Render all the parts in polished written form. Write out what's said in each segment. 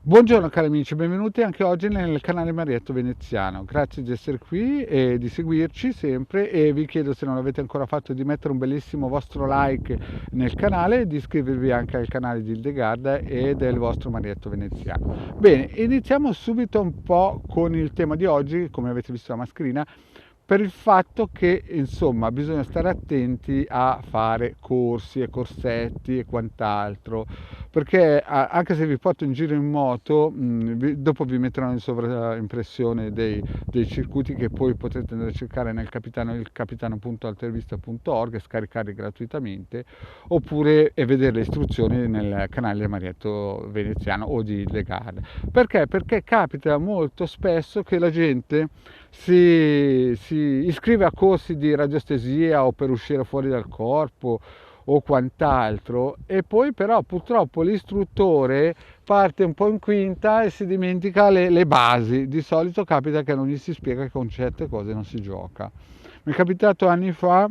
Buongiorno cari amici, benvenuti anche oggi nel canale Marietto Veneziano. Grazie di essere qui e di seguirci sempre, e vi chiedo, se non l'avete ancora fatto, di mettere un bellissimo vostro like nel canale e di iscrivervi anche al canale di Hildegarda e del vostro Marietto Veneziano. Bene, iniziamo subito un po' con il tema di oggi, come avete visto la mascherina, per il fatto che insomma bisogna stare attenti a fare corsi e corsetti e quant'altro, perché anche se vi porto in giro in moto, dopo vi metteranno in sovraimpressione dei circuiti che poi potrete andare a cercare nel capitano.altervista.org e scaricarli gratuitamente, oppure vedere le istruzioni nel canale Marietto Veneziano o di Hildegarda. Perché? Perché capita molto spesso che la gente si iscrive a corsi di radiostesia o per uscire fuori dal corpo o quant'altro, e poi però purtroppo l'istruttore parte un po' in quinta e si dimentica le basi. Di solito capita che non gli si spiega che con certe cose non si gioca. Mi è capitato anni fa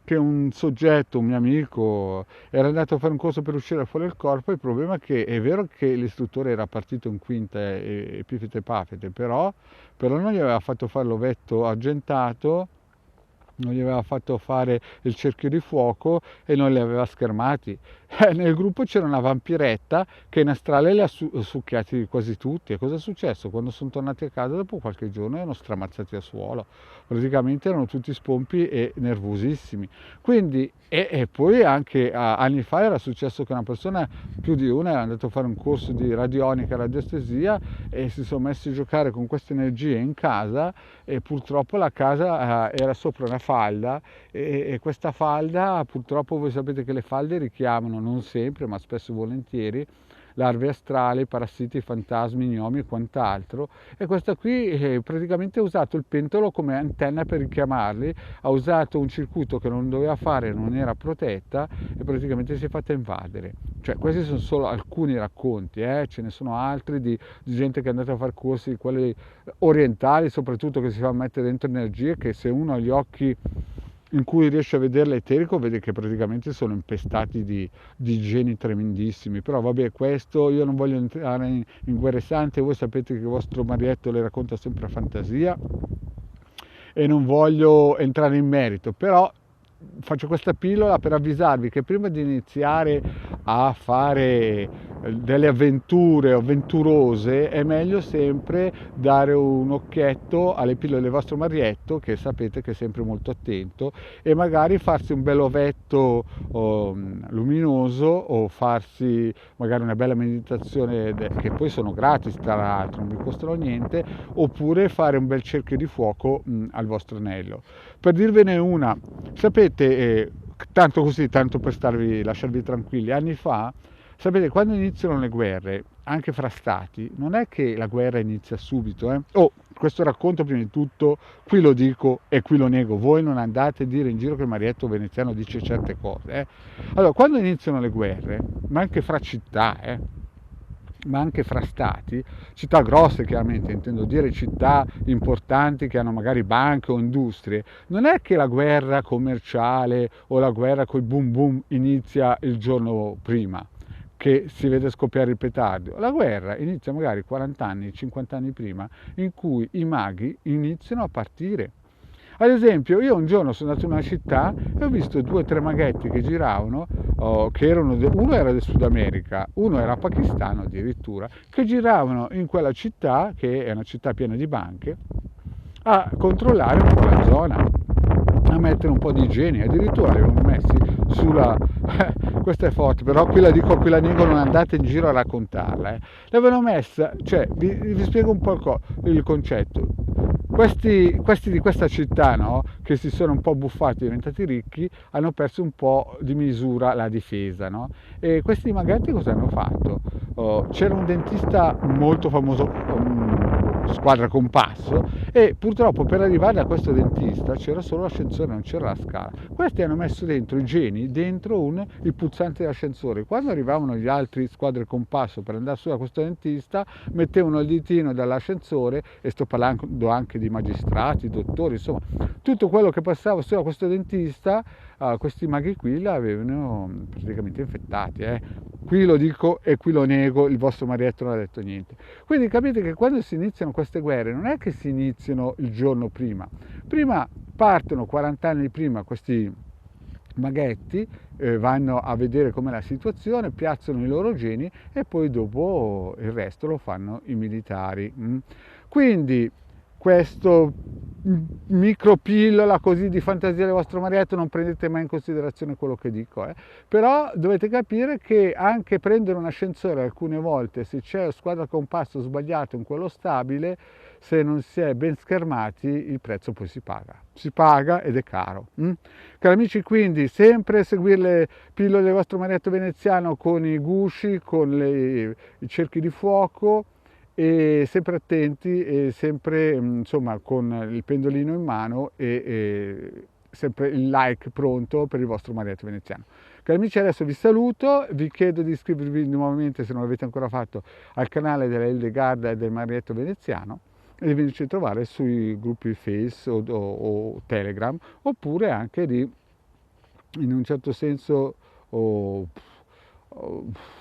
che un soggetto, un mio amico, era andato a fare un corso per uscire fuori dal corpo. Il problema è che è vero che l'istruttore era partito in quinta e pifete e pafete, però non gli aveva fatto fare l'ovetto argentato, non gli aveva fatto fare il cerchio di fuoco e non li aveva schermati. Nel gruppo c'era una vampiretta che in astrale li ha succhiati quasi tutti. E cosa è successo? Quando sono tornati a casa dopo qualche giorno erano stramazzati a suolo, praticamente erano tutti spompi e nervosissimi. Quindi, e poi anche anni fa era successo che una persona, più di una, era andato a fare un corso di radionica e radiostesia e si sono messi a giocare con queste energie in casa, e purtroppo la casa era sopra una falda, e questa falda, purtroppo voi sapete che le falde richiamano, non sempre ma spesso e volentieri, larve astrali, parassiti, fantasmi, gnomi e quant'altro, e questa qui praticamente ha usato il pentolo come antenna per richiamarli, ha usato un circuito che non doveva fare, non era protetta, e praticamente si è fatta invadere. Cioè, questi sono solo alcuni racconti, ce ne sono altri di gente che è andata a fare corsi, quelli orientali soprattutto, che si fa mettere dentro energie che, se uno ha gli occhi in cui riesce a vederla eterico, vede che praticamente sono impestati di geni tremendissimi. Però vabbè, questo, io non voglio entrare in guerre sante. Voi sapete che il vostro Marietto le racconta sempre a fantasia e non voglio entrare in merito, però faccio questa pillola per avvisarvi che prima di iniziare a fare delle avventure avventurose è meglio sempre dare un occhietto alle pillole del vostro Marietto, che sapete che è sempre molto attento, e magari farsi un bel ovetto luminoso, o farsi magari una bella meditazione, che poi sono gratis tra l'altro, non vi costano niente, oppure fare un bel cerchio di fuoco al vostro anello. Per dirvene una, sapete, tanto così, tanto per lasciarvi tranquilli, anni fa, sapete, quando iniziano le guerre, anche fra stati, non è che la guerra inizia subito. Questo racconto, prima di tutto, qui lo dico e qui lo nego, voi non andate a dire in giro che il Marietto Veneziano dice certe cose. Allora, quando iniziano le guerre, ma anche fra città, ma anche fra stati, città grosse chiaramente, intendo dire città importanti che hanno magari banche o industrie, non è che la guerra commerciale o la guerra col boom boom inizia il giorno prima che si vede scoppiare il petardo. La guerra inizia magari 40 anni, 50 anni prima, in cui i maghi iniziano a partire. Ad esempio, io un giorno sono andato in una città e ho visto 2 o 3 maghetti che giravano, che erano uno era del Sud America, uno era pakistano addirittura, che giravano in quella città, che è una città piena di banche, a controllare un po' la zona, a mettere un po' di igiene. Addirittura li avevano messi sulla questa è forte, però qui la dico, qui la nego, non andate in giro a raccontarla. L'avevano messa, cioè vi spiego un po' il concetto. Questi di questa città, no, che si sono un po' buffati, diventati ricchi, hanno perso un po' di misura la difesa, no? E questi maghetti cosa hanno fatto? C'era un dentista molto famoso, squadra compasso, e purtroppo per arrivare da questo dentista c'era solo l'ascensore, non c'era la scala. Questi hanno messo dentro i geni, dentro il pulsante dell'ascensore. Quando arrivavano gli altri squadre compasso per andare su da questo dentista, mettevano il ditino dall'ascensore, e sto parlando anche di magistrati, dottori, insomma, tutto quello che passava su da questo dentista, questi maghi qui l'avevano praticamente infettati. Qui lo dico e qui lo nego, il vostro Marietto non ha detto niente. Quindi capite che quando si iniziano queste guerre non è che si iniziano il giorno prima, prima partono 40 anni prima questi maghetti, vanno a vedere com'è la situazione, piazzano i loro geni e poi dopo il resto lo fanno i militari. Quindi questo micropillola così di fantasia del vostro Marietto, non prendete mai in considerazione quello che dico, però dovete capire che anche prendere un ascensore alcune volte, se c'è squadra compasso sbagliato in quello stabile, se non si è ben schermati, il prezzo poi si paga ed è caro. Cari amici, quindi sempre seguire le pillole del vostro Marietto veneziano con i gusci, con i cerchi di fuoco, e sempre attenti e sempre insomma con il pendolino in mano e sempre il like pronto per il vostro Marietto veneziano. Cari amici, adesso vi saluto, vi chiedo di iscrivervi nuovamente, se non l'avete ancora fatto, al canale della Hildegarda e del Marietto veneziano, e di venirci a trovare sui gruppi Face o Telegram, oppure anche di, in un certo senso,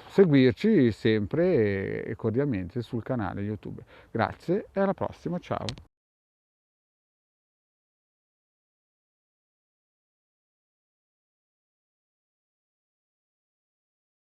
seguirci sempre e cordialmente sul canale YouTube. Grazie e alla prossima, ciao!